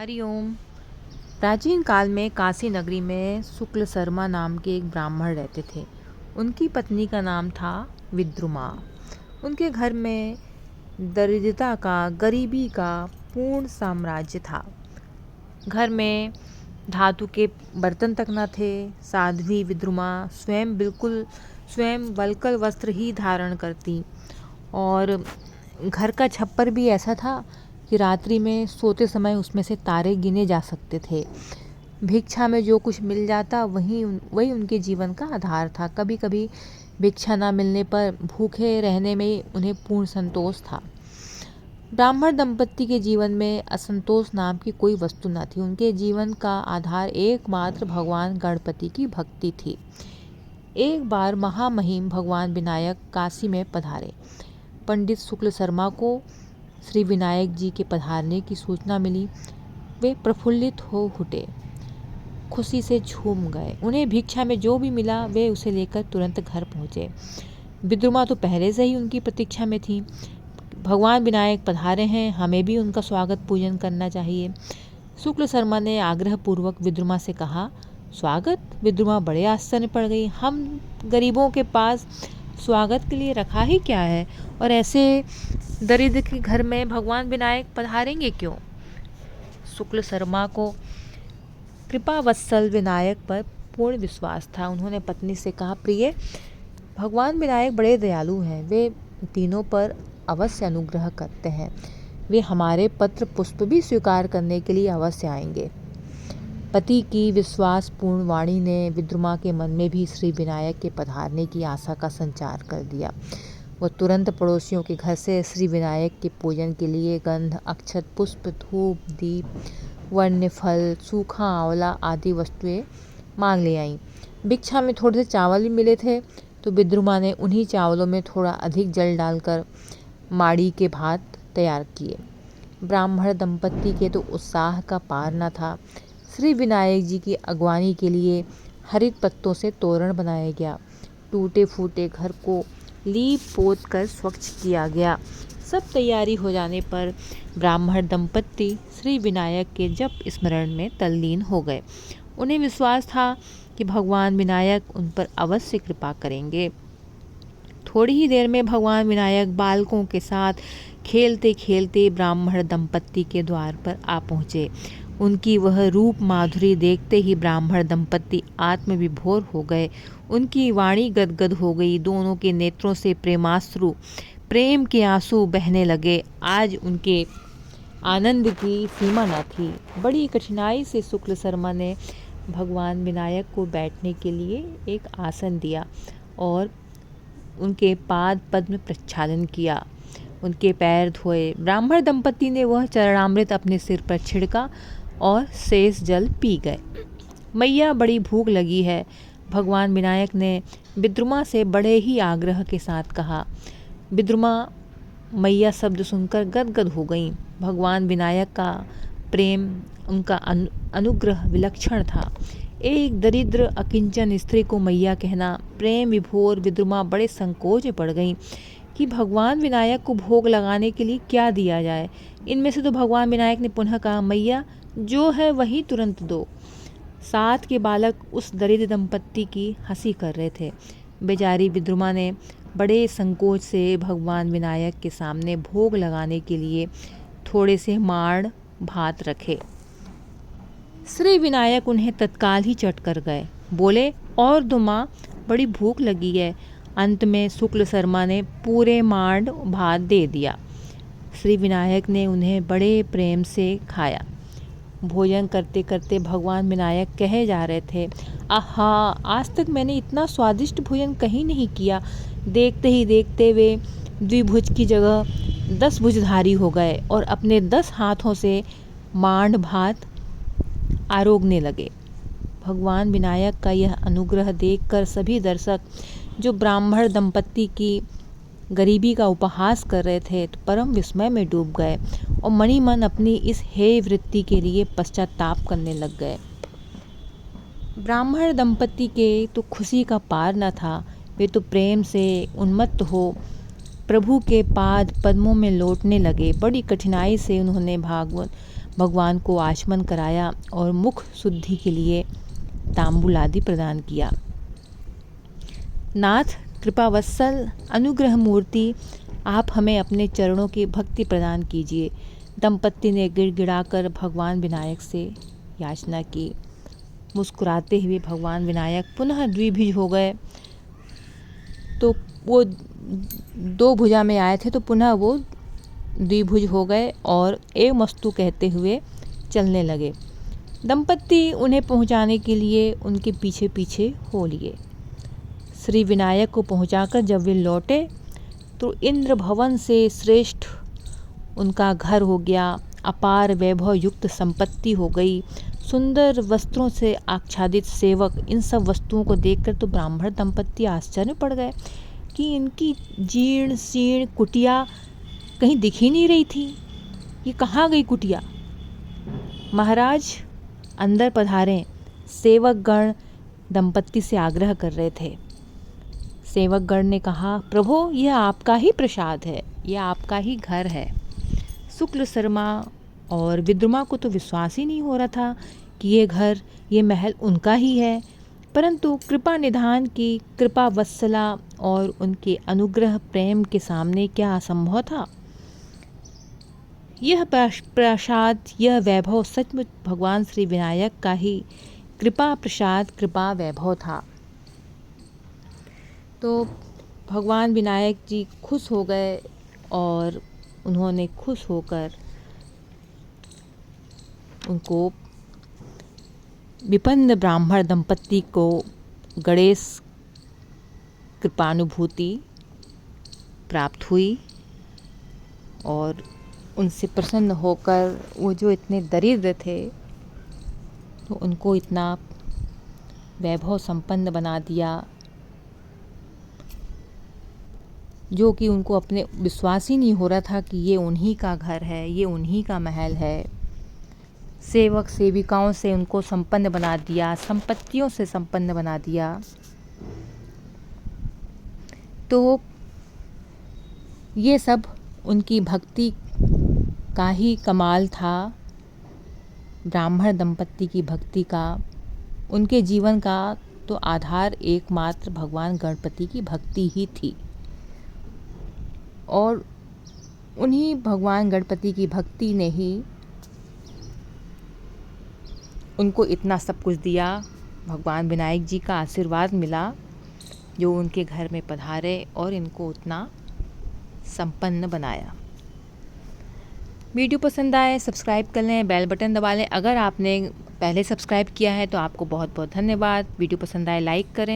हरिओम। प्राचीन काल में काशी नगरी में शुक्ल शर्मा नाम के एक ब्राह्मण रहते थे। उनकी पत्नी का नाम था विद्रुमा। उनके घर में दरिद्रता का, गरीबी का पूर्ण साम्राज्य था। घर में धातु के बर्तन तक न थे। साध्वी विद्रुमा स्वयं वल्कल वस्त्र ही धारण करती और घर का छप्पर भी ऐसा था कि रात्रि में सोते समय उसमें से तारे गिने जा सकते थे। भिक्षा में जो कुछ मिल जाता वही उनके जीवन का आधार था। कभी कभी भिक्षा न मिलने पर भूखे रहने में उन्हें पूर्ण संतोष था। ब्राह्मण दंपत्ति के जीवन में असंतोष नाम की कोई वस्तु न थी। उनके जीवन का आधार एकमात्र भगवान गणपति की भक्ति थी। एक बार महामहिम भगवान विनायक काशी में पधारे। पंडित शुक्ल शर्मा को श्री विनायक जी के पधारने की सूचना मिली। वे प्रफुल्लित हो उठे, खुशी से झूम गए। उन्हें भिक्षा में जो भी मिला वे उसे लेकर तुरंत घर पहुँचे। विद्रुमा तो पहले से ही उनकी प्रतीक्षा में थी। भगवान विनायक पधारे हैं, हमें भी उनका स्वागत पूजन करना चाहिए। शुक्ल शर्मा ने आग्रहपूर्वक विद्रुमा से कहा, स्वागत? विद्रुमा बड़े आश्चर्य पड़ गई। हम गरीबों के पास स्वागत के लिए रखा ही क्या है, और ऐसे दरिद्र के घर में भगवान विनायक पधारेंगे क्यों? शुक्ल शर्मा को कृपावत्सल विनायक पर पूर्ण विश्वास था। उन्होंने पत्नी से कहा, प्रिय, भगवान विनायक बड़े दयालु हैं। वे तीनों पर अवश्य अनुग्रह करते हैं। वे हमारे पत्र पुष्प भी स्वीकार करने के लिए अवश्य आएंगे। पति की विश्वासपूर्ण वाणी ने विद्रुमा के मन में भी श्री विनायक के पधारने की आशा का संचार कर दिया। वह तुरंत पड़ोसियों के घर से श्री विनायक के पूजन के लिए गंध, अक्षत, पुष्प, धूप, दीप, वन्य फल, सूखा आंवला आदि वस्तुएं मांग ले आईं। भिक्षा में थोड़े से चावल भी मिले थे तो विद्रुमा ने उन्हीं चावलों में थोड़ा अधिक जल डालकर माड़ी के भात तैयार किए। ब्राह्मण दंपत्ति के तो उत्साह का पार न था। श्री विनायक जी की अगवानी के लिए हरित पत्तों से तोरण बनाया गया। टूटे फूटे घर को लीप पोत कर स्वच्छ किया गया। सब तैयारी हो जाने पर ब्राह्मण दंपत्ति श्री विनायक के जप स्मरण में तल्लीन हो गए। उन्हें विश्वास था कि भगवान विनायक उन पर अवश्य कृपा करेंगे। थोड़ी ही देर में भगवान विनायक बालकों के साथ खेलते खेलते ब्राह्मण दंपत्ति के द्वार पर आ पहुँचे। उनकी वह रूप माधुरी देखते ही ब्राह्मण दंपत्ति आत्मविभोर हो गए। उनकी वाणी गदगद हो गई। दोनों के नेत्रों से प्रेम के आंसू बहने लगे। आज उनके आनंद की सीमा न थी। बड़ी कठिनाई से शुक्ल शर्मा ने भगवान विनायक को बैठने के लिए एक आसन दिया और उनके पाद पद्म प्रक्षालन किया, उनके पैर धोए। ब्राह्मण दंपत्ति ने वह चरणामृत अपने सिर पर छिड़का और शेष जल पी गए। मैया, बड़ी भूख लगी है, भगवान विनायक ने विद्रुमा से बड़े ही आग्रह के साथ कहा। विद्रुमा मैया शब्द सुनकर गदगद हो गईं। भगवान विनायक का प्रेम, उनका अनुग्रह विलक्षण था। एक दरिद्र अकिंचन स्त्री को मैया कहना। प्रेम विभोर विद्रुमा बड़े संकोच में पड़ गईं कि भगवान विनायक को भोग लगाने के लिए क्या दिया जाए। इनमें से तो भगवान विनायक ने पुनः कहा, मैया, जो है वही तुरंत दो। साथ के बालक उस दरिद्र दंपत्ति की हंसी कर रहे थे। बेचारी विद्रुमा ने बड़े संकोच से भगवान विनायक के सामने भोग लगाने के लिए थोड़े से माड़ भात रखे। श्री विनायक उन्हें तत्काल ही चट कर गए। बोले, और दो माँ, बड़ी भूख लगी है। अंत में शुक्ल शर्मा ने पूरे माड़ भात दे दिया। श्री विनायक ने उन्हें बड़े प्रेम से खाया। भोजन करते करते भगवान विनायक कहे जा रहे थे, आहा, आज तक मैंने इतना स्वादिष्ट भोजन कहीं नहीं किया। देखते ही देखते वे द्विभुज की जगह 10 भुजधारी हो गए और अपने 10 हाथों से मांड भात आरोगने लगे। भगवान विनायक का यह अनुग्रह देखकर सभी दर्शक, जो ब्राह्मण दंपत्ति की गरीबी का उपहास कर रहे थे, तो परम विस्मय में डूब गए और मनी मन अपनी इस हेय वृत्ति के लिए पश्चाताप करने लग गए। ब्राह्मण दंपत्ति के तो खुशी का पार न था। वे तो प्रेम से उन्मत्त हो प्रभु के पाद पद्मों में लौटने लगे। बड़ी कठिनाई से उन्होंने भगवान को आचमन कराया और मुख शुद्धि के लिए तांबूल आदि प्रदान किया। नाथ कृपावत्सल अनुग्रह मूर्ति, आप हमें अपने चरणों की भक्ति प्रदान कीजिए। दंपत्ति ने गिड़गिड़ाकर भगवान विनायक से याचना की। मुस्कुराते हुए भगवान विनायक पुनः द्विभुज हो गए। तो वो दो भुजा में आए थे तो पुनः वो द्विभुज हो गए और एवमस्तु कहते हुए चलने लगे। दंपत्ति उन्हें पहुंचाने के लिए उनके पीछे पीछे हो लिए। श्री विनायक को पहुंचाकर जब वे लौटे तो इंद्र भवन से श्रेष्ठ उनका घर हो गया। अपार वैभव युक्त संपत्ति हो गई। सुंदर वस्त्रों से आच्छादित सेवक। इन सब वस्तुओं को देखकर तो ब्राह्मण दंपत्ति आश्चर्य में पड़ गए कि इनकी जीर्ण शीर्ण कुटिया कहीं दिख ही नहीं रही थी। ये कहाँ गई कुटिया? महाराज अंदर पधारें, सेवक गण दंपत्ति से आग्रह कर रहे थे। सेवक गण ने कहा, प्रभो यह आपका ही प्रसाद है, यह आपका ही घर है। शुक्ल शर्मा और विद्रुमा को तो विश्वास ही नहीं हो रहा था कि ये घर, ये महल उनका ही है, परंतु कृपा निधान की कृपा वत्सला और उनके अनुग्रह प्रेम के सामने क्या असंभव था। यह प्रसाद, यह वैभव सचमुच भगवान श्री विनायक का ही कृपा प्रसाद, कृपा वैभव था। तो भगवान विनायक जी खुश हो गए और उन्होंने खुश होकर उनको विपन्न ब्राह्मण दंपत्ति को गणेश कृपानुभूति प्राप्त हुई और उनसे प्रसन्न होकर वो जो इतने दरिद्र थे तो उनको इतना वैभव संपन्न बना दिया, जो कि उनको अपने विश्वास ही नहीं हो रहा था कि ये उन्हीं का घर है, ये उन्हीं का महल है। सेवक सेविकाओं से उनको संपन्न बना दिया, संपत्तियों से संपन्न बना दिया। तो ये सब उनकी भक्ति का ही कमाल था, ब्राह्मण दंपत्ति की भक्ति का। उनके जीवन का तो आधार एकमात्र भगवान गणपति की भक्ति ही थी और उन्हीं भगवान गणपति की भक्ति ने ही उनको इतना सब कुछ दिया। भगवान विनायक जी का आशीर्वाद मिला जो उनके घर में पधारे और इनको उतना संपन्न बनाया। वीडियो पसंद आए सब्सक्राइब कर लें, बेल बटन दबा लें। अगर आपने पहले सब्सक्राइब किया है तो आपको बहुत बहुत धन्यवाद। वीडियो पसंद आए लाइक करें।